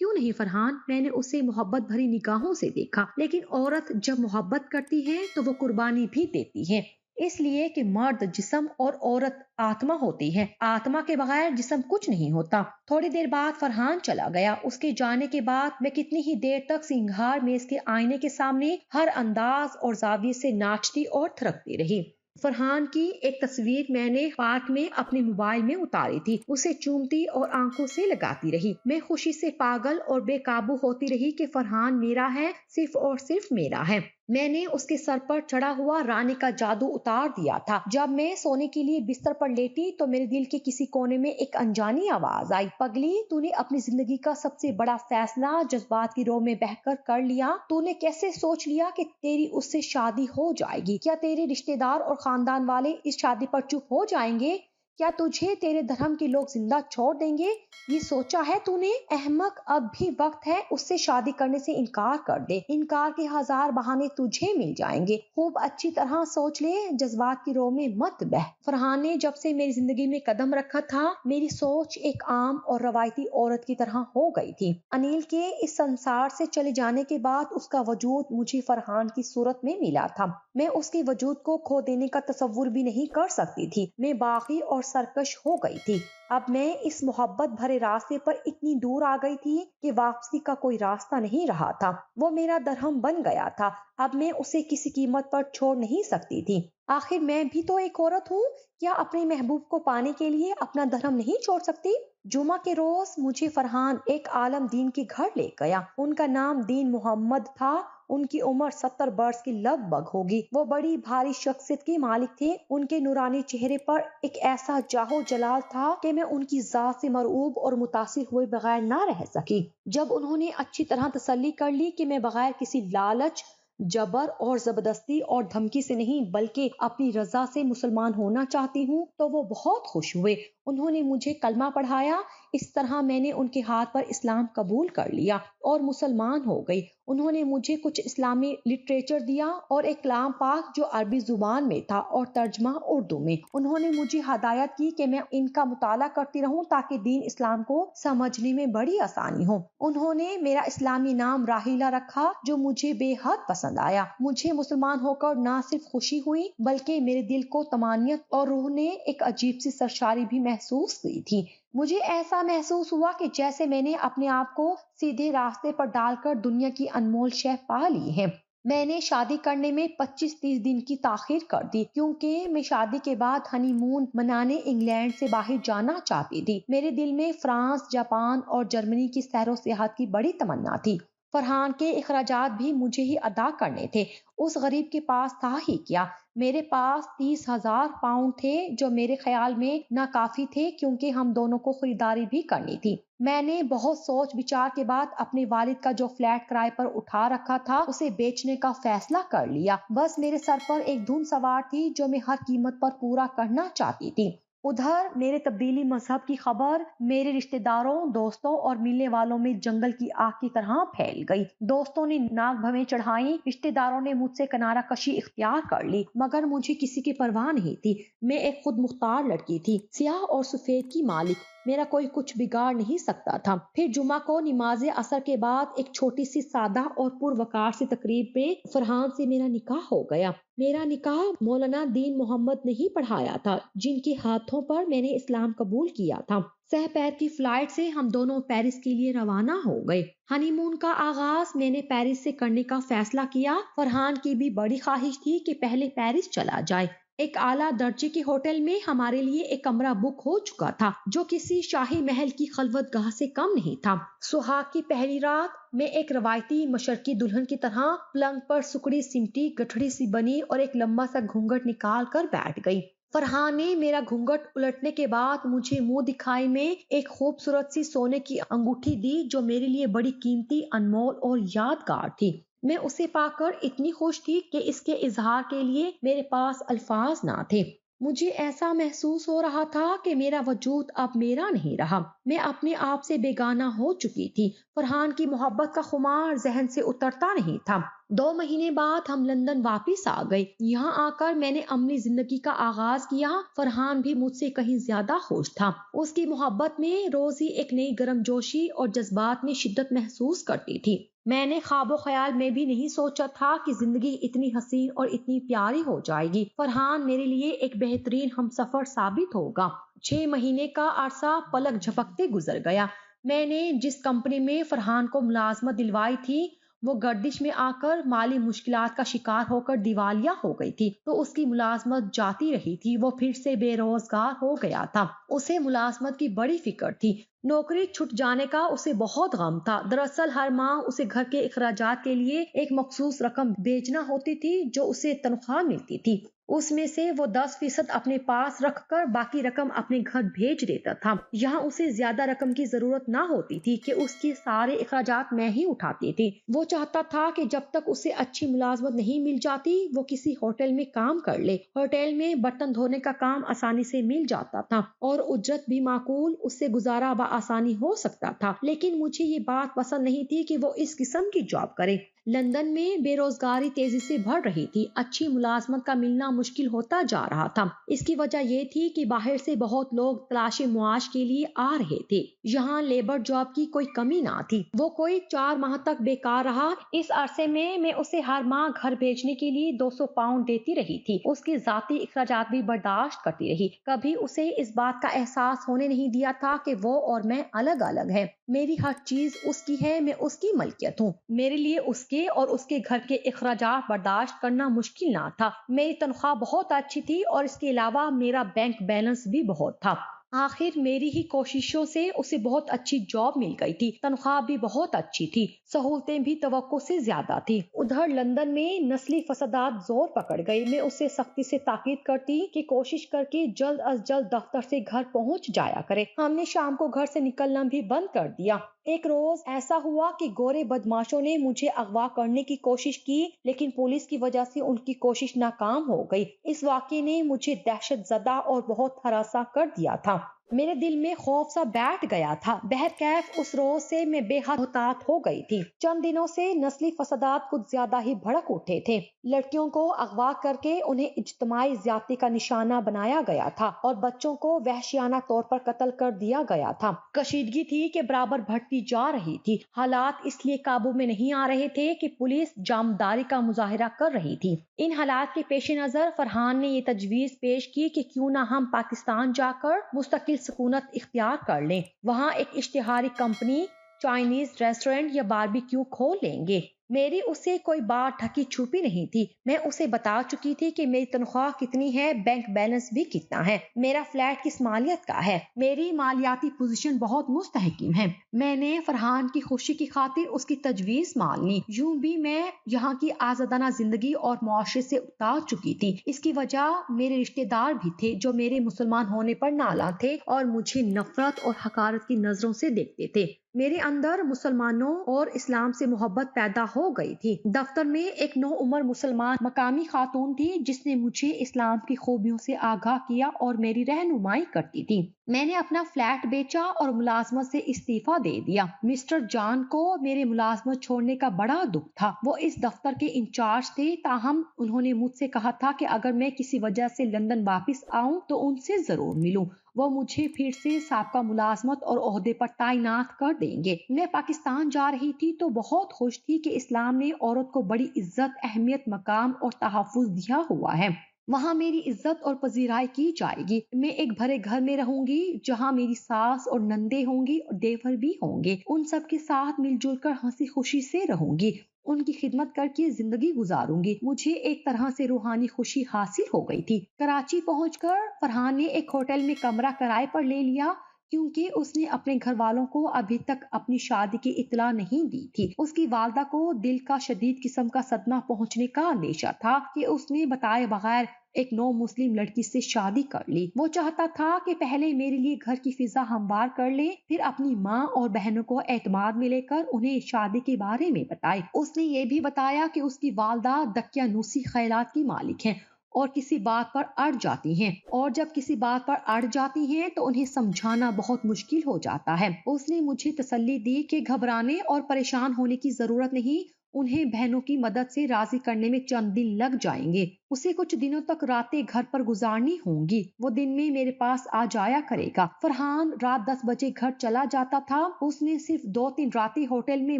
کیوں نہیں فرحان؟ میں نے اسے محبت بھری نگاہوں سے دیکھا، لیکن عورت جب محبت کرتی ہے تو وہ قربانی بھی دیتی ہے، اس لیے کہ مرد جسم اور عورت آتما ہوتی ہے، آتما کے بغیر جسم کچھ نہیں ہوتا۔ تھوڑی دیر بعد فرحان چلا گیا۔ اس کے جانے کے بعد میں کتنی ہی دیر تک سنگھار میز کے آئینے کے سامنے ہر انداز اور زاویے سے ناچتی اور تھرکتی رہی۔ فرحان کی ایک تصویر میں نے پارک میں اپنے موبائل میں اتاری تھی، اسے چومتی اور آنکھوں سے لگاتی رہی۔ میں خوشی سے پاگل اور بے قابو ہوتی رہی کہ فرحان میرا ہے، صرف اور صرف میرا ہے۔ میں نے اس کے سر پر چڑھا ہوا رانی کا جادو اتار دیا تھا۔ جب میں سونے کے لیے بستر پر لیٹی تو میرے دل کے کسی کونے میں ایک انجانی آواز آئی، پگلی تو نے اپنی زندگی کا سب سے بڑا فیصلہ جذبات کی رو میں بہہ کر لیا۔ تو نے کیسے سوچ لیا کہ تیری اس سے شادی ہو جائے گی؟ کیا تیرے رشتے دار اور خاندان والے اس شادی پر چپ ہو جائیں گے؟ کیا تجھے تیرے دھرم کے لوگ زندہ چھوڑ دیں گے؟ یہ سوچا ہے تو نے؟ احمق، اب بھی وقت ہے، اس سے شادی کرنے سے انکار کر دے، انکار کے ہزار بہانے تجھے مل جائیں گے۔ خوب اچھی طرح سوچ لے، جذبات کی رو میں مت بہ۔ فرحان نے جب سے میری زندگی میں قدم رکھا تھا، میری سوچ ایک عام اور روایتی عورت کی طرح ہو گئی تھی۔ انیل کے اس سنسار سے چلے جانے کے بعد اس کا وجود مجھے فرحان کی صورت میں ملا تھا۔ میں اس کے وجود کو کھو دینے کا تصور بھی نہیں کر سکتی تھی۔ میں باغی اور سرکش ہو گئی تھی۔ اب میں اس محبت بھرے راستے پر اتنی دور آ گئی تھی کہ واپسی کا کوئی راستہ نہیں رہا تھا۔ وہ میرا درہم بن گیا تھا، اب میں اسے کسی قیمت پر چھوڑ نہیں سکتی تھی۔ آخر میں بھی تو ایک عورت ہوں، کیا اپنے محبوب کو پانے کے لیے اپنا درہم نہیں چھوڑ سکتی؟ جمعہ کے روز مجھے فرحان ایک عالم دین کے گھر لے گیا۔ ان کا نام دین محمد تھا۔ ان کی عمر 70 برس کی لگ بھگ ہوگی۔ وہ بڑی بھاری شخصیت کے مالک تھے۔ ان کے نورانی چہرے پر ایک ایسا جاہو جلال تھا کہ میں ان کی ذات سے مرعوب اور متاثر ہوئے بغیر نہ رہ سکی۔ جب انہوں نے اچھی طرح تسلی کر لی کہ میں بغیر کسی لالچ، جبر اور زبردستی اور دھمکی سے نہیں بلکہ اپنی رضا سے مسلمان ہونا چاہتی ہوں، تو وہ بہت خوش ہوئے۔ انہوں نے مجھے کلمہ پڑھایا۔ اس طرح میں نے ان کے ہاتھ پر اسلام قبول کر لیا اور مسلمان ہو گئی۔ انہوں نے مجھے کچھ اسلامی لٹریچر دیا اور ایک کلام پاک جو عربی زبان میں تھا اور ترجمہ اردو میں۔ انہوں نے مجھے ہدایت کی کہ میں ان کا مطالعہ کرتی رہوں تاکہ دین اسلام کو سمجھنے میں بڑی آسانی ہو۔ انہوں نے میرا اسلامی نام راحیلہ رکھا جو مجھے بے حد پسند آیا۔ مجھے مسلمان ہو کر نہ صرف خوشی ہوئی بلکہ میرے دل کو طمانینت اور روح نے ایک عجیب سی سرشاری بھی محسوس کی تھی۔ مجھے ایسا محسوس ہوا کہ جیسے میں نے اپنے آپ کو سیدھے راستے پر ڈال کر دنیا کی انمول شے پا لی ہے۔ میں نے شادی کرنے میں 25-30 دن کی تاخیر کر دی کیونکہ میں شادی کے بعد ہنی مون منانے انگلینڈ سے باہر جانا چاہتی تھی۔ میرے دل میں فرانس، جاپان اور جرمنی کی سیر و سیاحت کی بڑی تمنا تھی۔ فرحان کے اخراجات بھی مجھے ہی ادا کرنے تھے۔ اس غریب کے پاس تھا ہی کیا؟ میرے پاس 30,000 پاؤنڈ تھے جو میرے خیال میں ناکافی تھے کیونکہ ہم دونوں کو خریداری بھی کرنی تھی۔ میں نے بہت سوچ بچار کے بعد اپنے والد کا جو فلیٹ کرائے پر اٹھا رکھا تھا اسے بیچنے کا فیصلہ کر لیا۔ بس میرے سر پر ایک دھن سوار تھی جو میں ہر قیمت پر پورا کرنا چاہتی تھی۔ ادھر میرے تبدیلی مذہب کی خبر میرے رشتہ داروں، دوستوں اور ملنے والوں میں جنگل کی آگ کی طرح پھیل گئی۔ دوستوں نے ناک بھویں چڑھائیں، رشتہ داروں نے مجھ سے کنارہ کشی اختیار کر لی، مگر مجھے کسی کی پرواہ نہیں تھی۔ میں ایک خود مختار لڑکی تھی، سیاہ اور سفید کی مالک، میرا کوئی کچھ بگاڑ نہیں سکتا تھا۔ پھر جمعہ کو نماز عصر کے بعد ایک چھوٹی سی سادہ اور پروقار سی تقریب میں فرحان سے میرا نکاح ہو گیا۔ میرا نکاح مولانا دین محمد نے ہی پڑھایا تھا جن کے ہاتھوں پر میں نے اسلام قبول کیا تھا۔ سہ پیر کی فلائٹ سے ہم دونوں پیرس کے لیے روانہ ہو گئے۔ ہنی مون کا آغاز میں نے پیرس سے کرنے کا فیصلہ کیا۔ فرحان کی بھی بڑی خواہش تھی کہ پہلے پیرس چلا جائے۔ ایک اعلیٰ درجے کے ہوٹل میں ہمارے لیے ایک کمرہ بک ہو چکا تھا جو کسی شاہی محل کی خلوت گاہ سے کم نہیں تھا۔ سہاگ کی پہلی رات میں ایک روایتی مشرقی دلہن کی طرح پلنگ پر سکڑی سمٹی گٹھڑی سی بنی اور ایک لمبا سا گھونگھٹ نکال کر بیٹھ گئی۔ فرحان نے میرا گھونگھٹ الٹنے کے بعد مجھے منہ دکھائی میں ایک خوبصورت سی سونے کی انگوٹھی دی جو میرے لیے بڑی قیمتی، انمول اور یادگار تھی۔ میں اسے پا کر اتنی خوش تھی کہ اس کے اظہار کے لیے میرے پاس الفاظ نہ تھے۔ مجھے ایسا محسوس ہو رہا تھا کہ میرا وجود اب میرا نہیں رہا، میں اپنے آپ سے بیگانہ ہو چکی تھی۔ فرحان کی محبت کا خمار ذہن سے اترتا نہیں تھا۔ 2 مہینے بعد ہم لندن واپس آ گئے۔ یہاں آ کر میں نے عملی زندگی کا آغاز کیا۔ فرحان بھی مجھ سے کہیں زیادہ خوش تھا۔ اس کی محبت میں روز ہی ایک نئی گرم جوشی اور جذبات میں شدت محسوس کرتی تھی۔ میں نے خواب و خیال میں بھی نہیں سوچا تھا کہ زندگی اتنی حسین اور اتنی پیاری ہو جائے گی۔ فرحان میرے لیے ایک بہترین ہمسفر ثابت ہوگا۔ 6 مہینے کا عرصہ پلک جھپکتے گزر گیا۔ میں نے جس کمپنی میں فرحان کو ملازمت دلوائی تھی وہ گردش میں آ کر مالی مشکلات کا شکار ہو کر دیوالیہ ہو گئی تھی، تو اس کی ملازمت جاتی رہی تھی۔ وہ پھر سے بے روزگار ہو گیا تھا۔ اسے ملازمت کی بڑی فکر تھی۔ نوکری چھٹ جانے کا اسے بہت غم تھا۔ دراصل ہر ماہ اسے گھر کے اخراجات کے لیے ایک مخصوص رقم بھیجنا ہوتی تھی جو اسے تنخواہ ملتی تھی۔ اس میں سے وہ 10% اپنے پاس رکھ کر باقی رقم اپنے گھر بھیج دیتا تھا۔ یہاں اسے زیادہ رقم کی ضرورت نہ ہوتی تھی کہ اس کے سارے اخراجات میں ہی اٹھاتی تھی۔ وہ چاہتا تھا کہ جب تک اسے اچھی ملازمت نہیں مل جاتی وہ کسی ہوٹل میں کام کر لے۔ ہوٹل میں برتن دھونے کا کام آسانی سے مل جاتا تھا اور اجرت بھی معقول، اس سے گزارا بآسانی ہو سکتا تھا۔ لیکن مجھے یہ بات پسند نہیں تھی کہ وہ اس قسم کی جاب کرے۔ لندن میں بے روزگاری تیزی سے بڑھ رہی تھی۔ اچھی ملازمت کا ملنا مشکل ہوتا جا رہا تھا۔ اس کی وجہ یہ تھی کہ باہر سے بہت لوگ تلاش معاش کے لیے آ رہے تھے۔ یہاں لیبر جاب کی کوئی کمی نہ تھی۔ وہ کوئی 4 ماہ تک بیکار رہا۔ اس عرصے میں اسے ہر ماہ گھر بھیجنے کے لیے 200 پاؤنڈ دیتی رہی تھی۔ اس کی ذاتی اخراجات بھی برداشت کرتی رہی۔ کبھی اسے اس بات کا احساس ہونے نہیں دیا تھا کہ وہ اور میں الگ الگ ہیں۔ میری ہر چیز اس کی ہے، میں اس کی ملکیت ہوں۔ میرے لیے اس کے اور اس کے گھر کے اخراجات برداشت کرنا مشکل نہ تھا۔ میری تنخواہ بہت اچھی تھی اور اس کے علاوہ میرا بینک بیلنس بھی بہت تھا۔ آخر میری ہی کوششوں سے اسے بہت اچھی جاب مل گئی تھی۔ تنخواہ بھی بہت اچھی تھی، سہولتیں بھی توقع سے زیادہ تھی۔ ادھر لندن میں نسلی فسادات زور پکڑ گئے۔ میں اسے سختی سے تاکید کرتی کہ کوشش کر کے جلد از جلد دفتر سے گھر پہنچ جایا کرے۔ ہم نے شام کو گھر سے نکلنا بھی بند کر دیا۔ ایک روز ایسا ہوا کہ گورے بدماشوں نے مجھے اغوا کرنے کی کوشش کی، لیکن پولیس کی وجہ سے ان کی کوشش ناکام ہو گئی۔ اس واقعے نے مجھے دہشت زدہ اور بہت ہراساں کر دیا تھا۔ میرے دل میں خوف سا بیٹھ گیا تھا۔ بہرکیف اس روز سے میں بے حد محتاط ہو گئی تھی۔ چند دنوں سے نسلی فسادات کچھ زیادہ ہی بھڑک اٹھے تھے۔ لڑکیوں کو اغوا کر کے انہیں اجتماعی زیادتی کا نشانہ بنایا گیا تھا اور بچوں کو وحشیانہ طور پر قتل کر دیا گیا تھا۔ کشیدگی تھی کہ برابر بڑھتی جا رہی تھی۔ حالات اس لیے قابو میں نہیں آ رہے تھے کہ پولیس جانبداری کا مظاہرہ کر رہی تھی۔ ان حالات کے پیش نظر فرحان نے یہ تجویز پیش کی کہ کیوں نہ ہم پاکستان جا کر مستقل سکونت اختیار کر لیں۔ وہاں ایک اشتہاری کمپنی، چائنیز ریسٹورنٹ یا باربیکیو کھول لیں گے۔ میری اسے کوئی بات ڈھکی چھپی نہیں تھی۔ میں اسے بتا چکی تھی کہ میری تنخواہ کتنی ہے، بینک بیلنس بھی کتنا ہے، میرا فلیٹ کس مالیت کا ہے، میری مالیاتی پوزیشن بہت مستحکم ہے۔ میں نے فرحان کی خوشی کی خاطر اس کی تجویز مان لی۔ یوں بھی میں یہاں کی آزادانہ زندگی اور معاشرے سے اتار چکی تھی۔ اس کی وجہ میرے رشتے دار بھی تھے جو میرے مسلمان ہونے پر نالاں تھے اور مجھے نفرت اور حقارت کی نظروں سے دیکھتے تھے۔ میرے اندر مسلمانوں اور اسلام سے محبت پیدا ہو گئی تھی۔ دفتر میں ایک نو عمر مسلمان مقامی خاتون تھی جس نے مجھے اسلام کی خوبیوں سے آگاہ کیا اور میری رہنمائی کرتی تھی۔ میں نے اپنا فلیٹ بیچا اور ملازمت سے استعفیٰ دے دیا۔ مسٹر جان کو میرے ملازمت چھوڑنے کا بڑا دکھ تھا۔ وہ اس دفتر کے انچارج تھے، تاہم انہوں نے مجھ سے کہا تھا کہ اگر میں کسی وجہ سے لندن واپس آؤں تو ان سے ضرور ملوں۔ وہ مجھے پھر سے سابقہ ملازمت اور عہدے پر تعینات کر دیں گے۔ میں پاکستان جا رہی تھی تو بہت خوش تھی کہ اسلام نے عورت کو بڑی عزت، اہمیت، مقام اور تحفظ دیا ہوا ہے۔ وہاں میری عزت اور پذیرائی کی جائے گی۔ میں ایک بھرے گھر میں رہوں گی جہاں میری ساس اور نندے ہوں گی اور دیور بھی ہوں گے۔ ان سب کے ساتھ مل جل کر ہنسی خوشی سے رہوں گی، ان کی خدمت کر کے زندگی گزاروں گی۔ مجھے ایک طرح سے روحانی خوشی حاصل ہو گئی تھی۔ کراچی پہنچ کر فرحان نے ایک ہوٹل میں کمرہ کرائے پر لے لیا کیونکہ اس نے اپنے گھر والوں کو ابھی تک اپنی شادی کی اطلاع نہیں دی تھی۔ اس کی والدہ کو دل کا شدید قسم کا صدمہ پہنچنے کا اندیشہ تھا کہ اس نے بتائے بغیر एक नौ मुस्लिम लड़की से शादी कर ली। वो चाहता था कि पहले मेरे लिए घर की फिजा हमवार कर ले, फिर अपनी माँ और बहनों को एतमाद में लेकर उन्हें शादी के बारे में बताए। उसने ये भी बताया कि उसकी वालदा दकियानूसी ख्यालात की मालिक हैं और किसी बात पर अड़ जाती हैं, और जब किसी बात पर अड़ जाती हैं तो उन्हें समझाना बहुत मुश्किल हो जाता है। उसने मुझे तसल्ली दी कि घबराने और परेशान होने की जरूरत नहीं, उन्हें बहनों की मदद से राजी करने में चंद दिन लग जाएंगे। उसे कुछ दिनों तक रातें घर पर गुजारनी होंगी। वो दिन में मेरे पास आ जाया करेगा। फरहान रात 10 बजे घर चला जाता था। उसने सिर्फ 2-3 रातें होटल में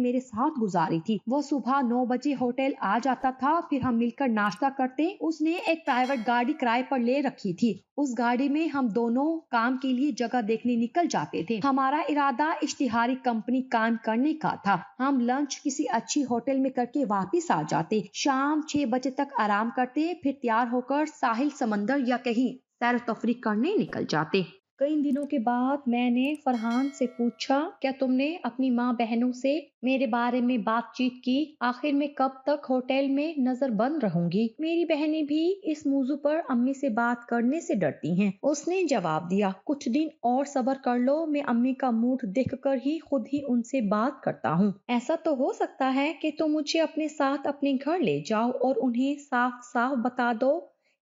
मेरे साथ गुजारी थी। वो सुबह 9 बजे होटल आ जाता था, फिर हम मिलकर नाश्ता करते। उसने एक प्राइवेट गाड़ी किराए पर ले रखी थी। उस गाड़ी में हम दोनों काम के लिए जगह देखने निकल जाते थे। हमारा इरादा इश्तिहारी कंपनी कायम करने का था। हम लंच किसी अच्छी होटल में करके वापस आ जाते। शाम 6 बजे तक आराम करते, फिर तैयार होकर साहिल, समंदर या कहीं सैर तफरी करने निकल जाते। कई दिनों के बाद मैंने फरहान से पूछा, क्या तुमने अपनी माँ बहनों से मेरे बारे में बातचीत की? आखिर में कब तक होटल में नजर बंद रहूंगी? मेरी बहनें भी इस मौजू पर अम्मी से बात करने से डरती हैं। उसने जवाब दिया, कुछ दिन और सब्र कर लो, मैं अम्मी का मूड देखकर ही खुद ही उनसे बात करता हूँ। ऐसा तो हो सकता है कि तुम मुझे अपने साथ अपने घर ले जाओ और उन्हें साफ साफ बता दो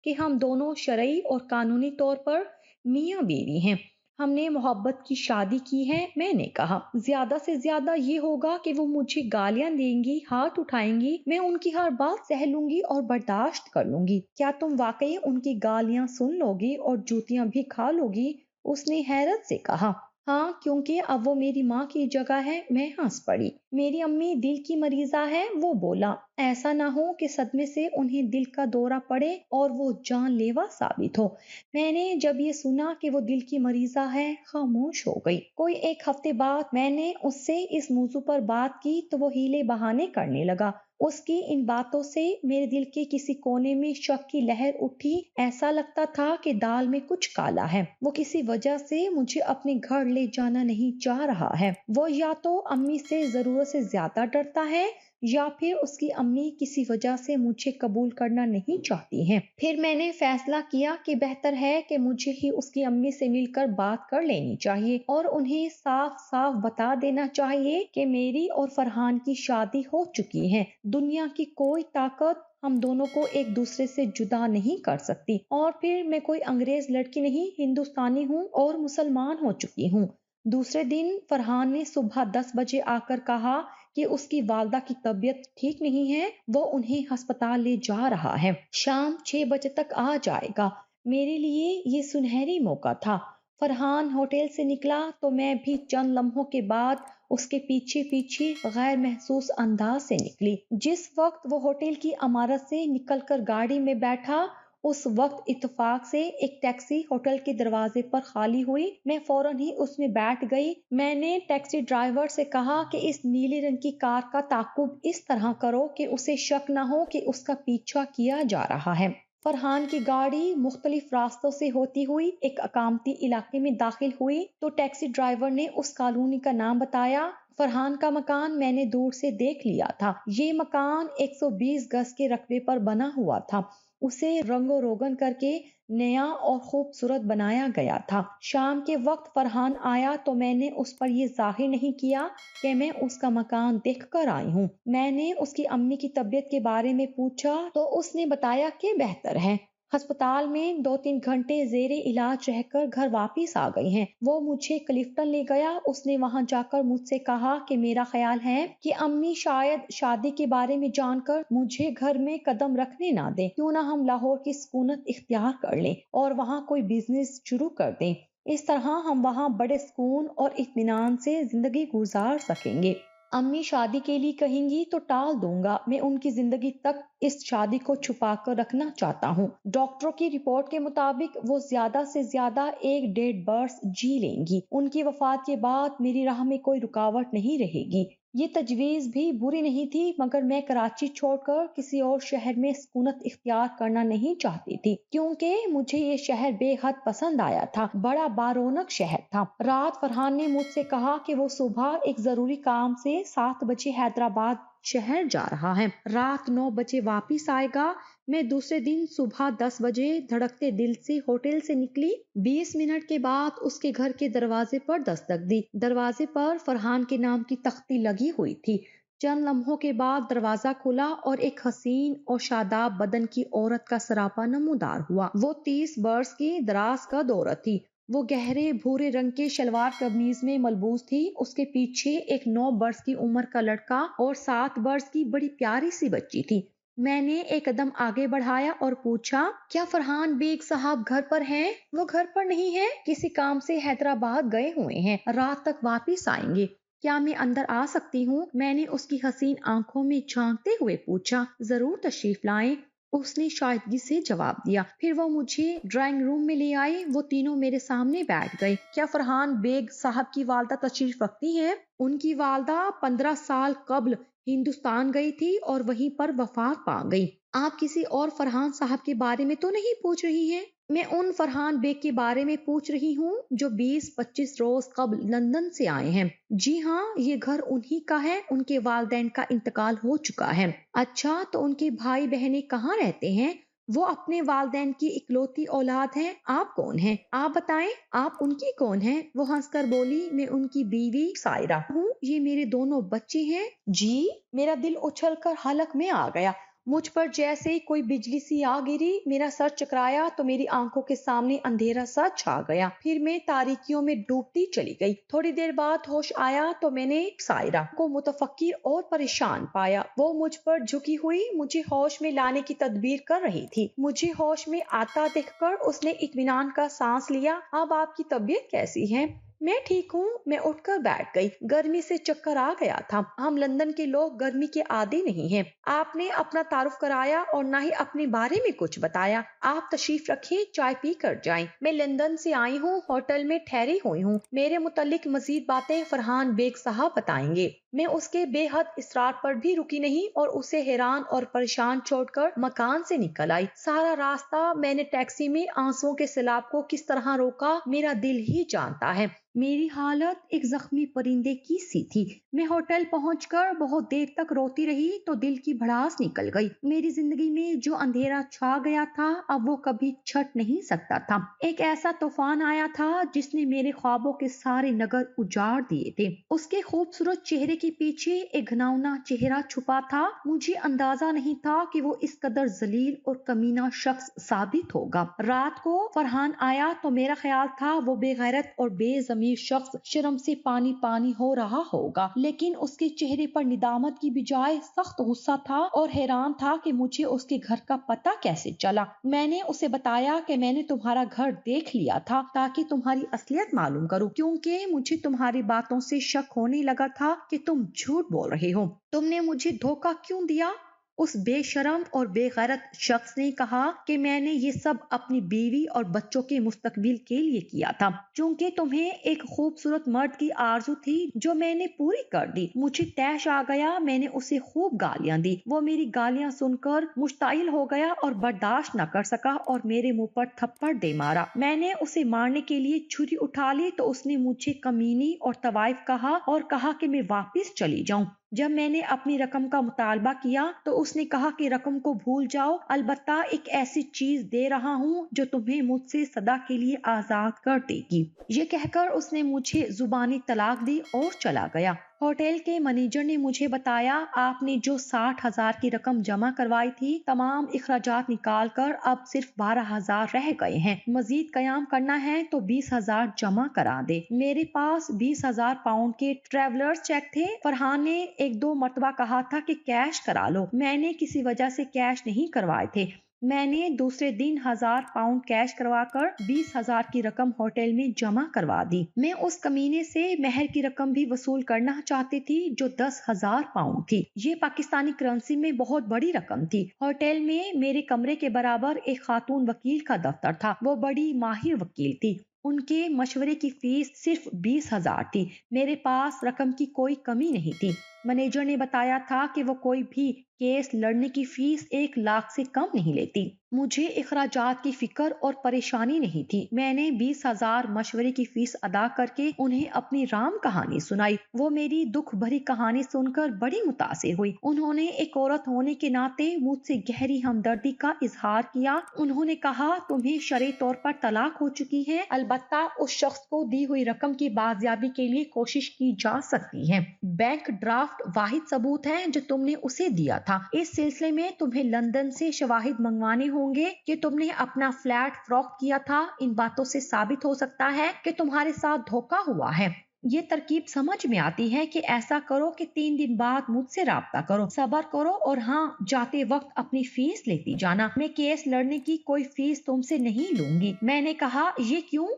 कि हम दोनों शरई और कानूनी तौर पर मियाँ बीवी हैं, हमने मोहब्बत की शादी की है। मैंने कहा, ज्यादा से ज्यादा ये होगा कि वो मुझे गालियां देंगी, हाथ उठाएंगी, मैं उनकी हर बात सह लूंगी और बर्दाश्त कर लूंगी। क्या तुम वाकई उनकी गालियां सुन लोगी और जूतियां भी खा लोगी? उसने हैरत से कहा, हाँ, क्योंकि अब वो मेरी माँ की जगह है। मैं हंस पड़ी। मेरी अम्मी दिल की मरीजा है। वो बोला, ऐसा ना हो कि सदमे से उन्हें दिल का दौरा पड़े और वो जानलेवा साबित हो। मैंने जब ये सुना कि वो दिल की मरीजा है, खामोश हो गई। कोई 1 हफ्ते बाद मैंने उससे इस मौजू पर बात की तो वो हीले बहाने करने लगा। उसकी इन बातों से मेरे दिल के किसी कोने में शक की लहर उठी। ऐसा लगता था कि दाल में कुछ काला है। वो किसी वजह से मुझे अपने घर ले जाना नहीं चाह रहा है। वो या तो अम्मी से जरूरत से ज्यादा डरता है या फिर उसकी अम्मी किसी वजह से मुझे कबूल करना नहीं चाहती हैं। फिर मैंने फैसला किया कि बेहतर है कि मुझे ही उसकी अम्मी से मिलकर बात कर लेनी चाहिए और उन्हें साफ साफ बता देना चाहिए कि मेरी और फरहान की शादी हो चुकी है। दुनिया की कोई ताकत हम दोनों को एक दूसरे से जुदा नहीं कर सकती। और फिर मैं कोई अंग्रेज लड़की नहीं, हिंदुस्तानी हूँ और मुसलमान हो चुकी हूँ। दूसरे दिन फरहान ने सुबह 10 बजे आकर कहा कि उसकी वालदा की तबीयत ठीक नहीं है, वो उन्हें अस्पताल ले जा रहा है। शाम 6 बजे तक आ जाएगा। मेरे लिए ये सुनहरी मौका था। फरहान होटल से निकला तो मैं भी चंद लम्हों के बाद उसके पीछे पीछे गैर महसूस अंदाज से निकली। जिस वक्त वो होटल की इमारत से निकलकर गाड़ी में बैठा, उस वक्त इत्तेफाक से एक टैक्सी होटल के दरवाजे पर खाली हुई। मैं फौरन ही उसमें बैठ गई। मैंने टैक्सी ड्राइवर से कहा कि इस नीले रंग की कार का ताकुब इस तरह करो कि उसे शक न हो कि उसका पीछा किया जा रहा है। फरहान की गाड़ी मुख्तलिफ रास्तों से होती हुई एक अकामती इलाके में दाखिल हुई तो टैक्सी ड्राइवर ने उस कॉलोनी का नाम बताया। फरहान का मकान मैंने दूर से देख लिया था। ये मकान 120 गज के रकबे पर बना हुआ था। उसे रंगो रोगन करके नया और खूबसूरत बनाया गया था। शाम के वक्त फरहान आया तो मैंने उस पर यह जाहिर नहीं किया कि मैं उसका मकान देख कर आई हूँ। मैंने उसकी अम्मी की तबीयत के बारे में पूछा तो उसने बताया कि बेहतर है। अस्पताल में 2-3 घंटे जेरे इलाज रहकर घर वापस आ गई हैं। वो मुझे क्लिफ्टन ले गया। उसने वहां जाकर मुझसे कहा कि मेरा ख्याल है कि अम्मी शायद शादी के बारे में जानकर मुझे घर में कदम रखने ना दें। क्यों ना हम लाहौर की सुकूनत इख्तियार कर लें और वहाँ कोई बिजनेस शुरू कर दें। इस तरह हम वहाँ बड़े सुकून और इत्मीनान से जिंदगी गुजार सकेंगे। अम्मी शादी के लिए कहेंगी तो टाल दूंगा। मैं उनकी जिंदगी तक इस शादी को छुपा कर रखना चाहता हूँ। डॉक्टरों की रिपोर्ट के मुताबिक वो ज्यादा से ज्यादा 1-1.5 बरस जी लेंगी। उनकी वफात के बाद मेरी राह में कोई रुकावट नहीं रहेगी। ये तजवीज भी बुरी नहीं थी, मगर मैं कराची छोड़कर किसी और शहर में सुकूनत इख्तियार करना नहीं चाहती थी, क्योंकि मुझे ये शहर बेहद पसंद आया था। बड़ा बारौनक शहर था। रात फरहान ने मुझसे कहा कि वो सुबह एक जरूरी काम से 7 बजे हैदराबाद शहर जा रहा है। रात 9 बजे वापिस आएगा। मैं दूसरे दिन सुबह 10 बजे धड़कते दिल से होटल से निकली। 20 मिनट के बाद उसके घर के दरवाजे पर दस्तक दी। दरवाजे पर फरहान के नाम की तख्ती लगी हुई थी। चंद लम्हों के बाद दरवाजा खुला और एक हसीन और शादाब बदन की औरत का सरापा नमूदार हुआ। वो 30 बरस की दराज का औरत थी। वो गहरे भूरे रंग के शलवार कमीज में मलबूस थी। उसके पीछे एक 9 बरस की उम्र का लड़का और 7 बरस की बड़ी प्यारी सी बच्ची थी। मैंने एक कदम आगे बढ़ाया और पूछा, क्या फरहान बेग साहब घर पर हैं? वो घर पर नहीं है, किसी काम से हैदराबाद गए हुए हैं, रात तक वापिस आएंगे। क्या मैं अंदर आ सकती हूँ? मैंने उसकी हसीन आंखों में झांकते हुए पूछा। जरूर तशरीफ लाएं, उसने शायदगी से जवाब दिया। फिर वो मुझे ड्राइंग रूम में ले आए। वो तीनों मेरे सामने बैठ गए। क्या फरहान बेग साहब की वालदा तशरीफ रखती हैं? उनकी वालदा 15 साल कब्ल हिंदुस्तान गई थी और वहीं पर वफात पा गई। आप किसी और फरहान साहब के बारे में तो नहीं पूछ रही हैं? मैं उन फरहान बेग के बारे में पूछ रही हूँ जो 20-25 रोज कब्ल लंदन से आए हैं। जी हाँ, ये घर उन्हीं का है। उनके वालिदैन का इंतकाल हो चुका है। अच्छा, तो उनके भाई बहनें कहाँ रहते हैं? वो अपने वालिदैन की इकलौती औलाद हैं। आप कौन हैं? आप बताएं, आप उनकी कौन हैं? वो हंसकर बोली, मैं उनकी बीवी सायरा हूँ। ये मेरे दोनों बच्चे हैं। जी, मेरा दिल उछलकर हलक में आ गया। मुझ पर जैसे ही कोई बिजली सी आ गिरी। मेरा सर चकराया तो मेरी आंखों के सामने अंधेरा सा छा गया। फिर मैं तारीकियों में डूबती चली गई। थोड़ी देर बाद होश आया तो मैंने सायरा को मुतफक्किर और परेशान पाया। वो मुझ पर झुकी हुई मुझे होश में लाने की तदबीर कर रही थी। मुझे होश में आता देखकर उसने इत्मीनान का सांस लिया। अब आपकी तबीयत कैसी है? मैं ठीक हूँ। मैं उठकर बैठ गई। गर्मी से चक्कर आ गया था। हम लंदन के लोग गर्मी के आदी नहीं हैं। आपने अपना तारुफ कराया और ना ही अपने बारे में कुछ बताया। आप तशरीफ रखें, चाय पी कर जाएं। मैं लंदन से आई हूँ, होटल में ठहरी हुई हूँ। मेरे मुतालिक मजीद बातें फरहान बेग साहब बताएंगे। मैं उसके बेहद इसरार पर भी रुकी नहीं और उसे हैरान और परेशान छोड़कर मकान से निकल आई। सारा रास्ता मैंने टैक्सी में आंसुओं के सैलाब को किस तरह रोका, मेरा दिल ही जानता है। मेरी हालत एक जख्मी परिंदे की सी थी। मैं होटल पहुंचकर बहुत देर तक रोती रही तो दिल की भड़ास निकल गई। मेरी जिंदगी में जो अंधेरा छा गया था अब वो कभी छट नहीं सकता था। एक ऐसा तूफान आया था जिसने मेरे ख्वाबों के सारे नगर उजाड़ दिए थे। उसके खूबसूरत चेहरे के पीछे एक घिनौना चेहरा छुपा था। मुझे अंदाजा नहीं था कि वो इस कदर जलील और कमीना शख्स साबित होगा। रात को फरहान आया तो मेरा ख्याल था वो बेगैरत और बेज़मीर शख्स शर्म से पानी पानी हो रहा होगा, लेकिन उसके चेहरे पर निदामत की बजाय सख्त गुस्सा था और हैरान था कि मुझे उसके घर का पता कैसे चला। मैंने उसे बताया कि मैंने तुम्हारा घर देख लिया था ताकि तुम्हारी असलियत मालूम करूं, क्योंकि मुझे तुम्हारी बातों से शक होने लगा था कि तुम झूठ बोल रहे हो। तुमने मुझे धोखा क्यों दिया? उस बेशरम और बेगैरत शख्स ने कहा कि मैंने ये सब अपनी बीवी और बच्चों के मुस्तकबिल के लिए किया था, क्योंकि तुम्हें एक खूबसूरत मर्द की आरजू थी जो मैंने पूरी कर दी। मुझे तैश आ गया। मैंने उसे खूब गालियां दी। वो मेरी गालियां सुनकर मुश्ताइल हो गया और बर्दाश्त न कर सका और मेरे मुंह पर थप्पड़ दे मारा। मैंने उसे मारने के लिए छुरी उठा ली तो उसने मुझे कमीनी और तवाइफ कहा और कहा कि मैं वापिस चली जाऊं। जब मैंने अपनी रकम का मुतालबा किया तो उसने कहा कि रकम को भूल जाओ, अलबत्ता एक ऐसी चीज दे रहा हूँ जो तुम्हें मुझसे सदा के लिए आजाद कर देगी। ये कहकर उसने मुझे जुबानी तलाक दी और चला गया। होटल के मैनेजर ने मुझे बताया, आपने जो 60,000 की रकम जमा करवाई थी तमाम इखराजात निकाल कर अब सिर्फ 12,000 रह गए हैं। मजीद कयाम करना है तो 20,000 जमा करा दे। मेरे पास 20,000 पाउंड के ट्रेवलर्स चेक थे। फरहान ने एक दो मर्तबा कहा था कि कैश करा लो। मैंने किसी वजह से कैश नहीं करवाए थे। मैंने दूसरे दिन 1,000 पाउंड कैश करवाकर 20,000 की रकम होटल में जमा करवा दी। मैं उस कमीने से महर की रकम भी वसूल करना चाहती थी जो 10,000 पाउंड थी। ये पाकिस्तानी करेंसी में बहुत बड़ी रकम थी। होटल में मेरे कमरे के बराबर एक खातून वकील का दफ्तर था। वो बड़ी माहिर वकील थी। उनके मशवरे की फीस सिर्फ 20,000 थी। मेरे पास रकम की कोई कमी नहीं थी। मैनेजर ने बताया था कि वो कोई भी केस लड़ने की फीस 1 लाख से कम नहीं लेती। मुझे इखराजात की फिक्र और परेशानी नहीं थी। मैंने 20,000 मशवरे की फीस अदा करके उन्हें अपनी राम कहानी सुनाई। वो मेरी दुख भरी कहानी सुनकर बड़ी मुतासिर हुई। उन्होंने एक औरत होने के नाते मुझसे गहरी हमदर्दी का इजहार किया। उन्होंने कहा, तुम्हें शरई तौर पर तलाक हो चुकी है, अलबत्ता उस शख्स को दी हुई रकम की बाजियाबी के लिए कोशिश की जा सकती है। बैंक ड्राफ्ट वाहिद सबूत है जो तुमने उसे दिया था। इस सिलसिले में तुम्हें लंदन से शवाहिद मंगवाने होंगे कि तुमने अपना फ्लैट फरोख्त किया था। इन बातों से साबित हो सकता है कि तुम्हारे साथ धोखा हुआ है। ये तरकीब समझ में आती है कि ऐसा करो कि 3 दिन बाद मुझसे राब्ता करो, सब्र करो और हाँ, जाते वक्त अपनी फीस लेती जाना। मैं केस लड़ने की कोई फीस तुमसे नहीं लूंगी। मैंने कहा, ये क्यों?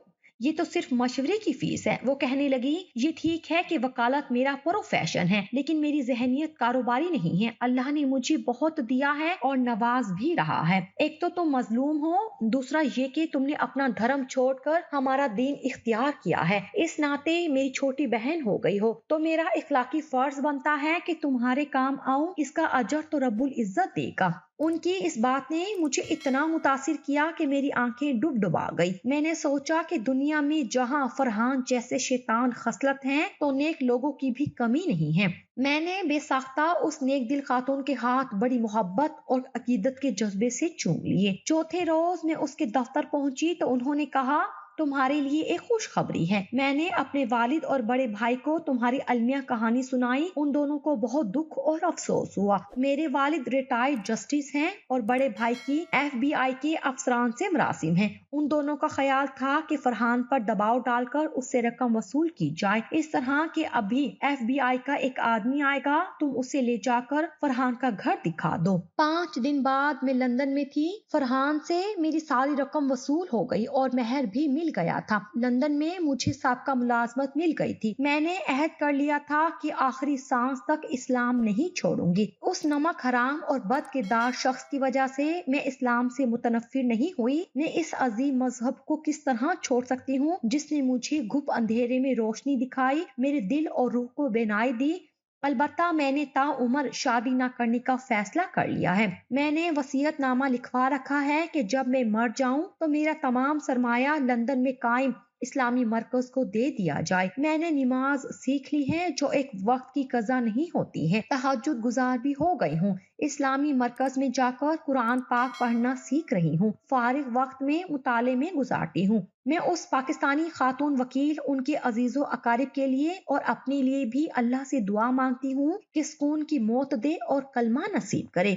ये तो सिर्फ मशवरे की फीस है। वो कहने लगी, ये ठीक है कि वकालत मेरा प्रोफेशन है, लेकिन मेरी जहनियत कारोबारी नहीं है। अल्लाह ने मुझे बहुत दिया है और नवाज भी रहा है। एक तो तुम मजलूम हो, दूसरा ये कि तुमने अपना धर्म छोड़कर हमारा दीन इख्तियार किया है। इस नाते मेरी छोटी बहन हो गई हो तो मेरा इखलाकी फर्ज बनता है कि तुम्हारे काम आऊं। इसका अजर तो रब्बुल इज्जत देगा। उनकी इस बात ने मुझे इतना मुतासिर किया कि मेरी आंखें डुबडुबा गई। मैंने सोचा कि दुनिया में जहां फरहान जैसे शैतान खसलत हैं तो नेक लोगों की भी कमी नहीं है। मैंने बेसाख्ता उस नेक दिल खातून के हाथ बड़ी मोहब्बत और अकीदत के जज्बे से चूम लिए। चौथे रोज मैं उसके दफ्तर पहुंची तो उन्होंने कहा, तुम्हारे लिए एक खुशखबरी है। मैंने अपने वालिद और बड़े भाई को तुम्हारी अलमिया कहानी सुनाई। उन दोनों को बहुत दुख और अफसोस हुआ। मेरे वालिद रिटायर्ड जस्टिस हैं और बड़े भाई की FBI के अफसरान से मुरासिम हैं। उन दोनों का ख्याल था कि फरहान पर दबाव डालकर उससे रकम वसूल की जाए। इस तरह के अभी FBI का एक आदमी आएगा, तुम उसे ले जाकर फरहान का घर दिखा दो। 5 दिन बाद मैं लंदन में थी। फरहान से मेरी सारी रकम वसूल हो गई और मेहर भी मिल गया था। लंदन में मुझे साबका मुलाजमत मिल गई थी। मैंने अहद कर लिया था कि आखिरी सांस तक इस्लाम नहीं छोड़ूंगी। उस नमक हराम और बद किरदार शख्स की वजह से मैं इस्लाम से मुतनफिर नहीं हुई। मैं इस अजीम मजहब को किस तरह छोड़ सकती हूँ जिसने मुझे घुप अंधेरे में रोशनी दिखाई, मेरे दिल और रूह को बेनाई दी। अलबत्ता मैंने ताउम्र शादी न करने का फैसला कर लिया है। मैंने वसीयतनामा लिखवा रखा है कि जब मैं मर जाऊं तो मेरा तमाम सरमाया लंदन में कायम इस्लामी मरकज को दे दिया जाए। मैंने नमाज सीख ली है जो एक वक्त की कज़ा नहीं होती है। तहज्जुद गुजार भी हो गई हूँ। इस्लामी मरकज में जाकर कुरान पाक पढ़ना सीख रही हूँ। फारिग वक्त में मुताले में गुजारती हूँ। मैं उस पाकिस्तानी खातून वकील, उनके अजीजों अकारिब के लिए और अपने लिए भी अल्लाह से दुआ मांगती हूँ कि सुकून की मौत दे और कलमा नसीब करे।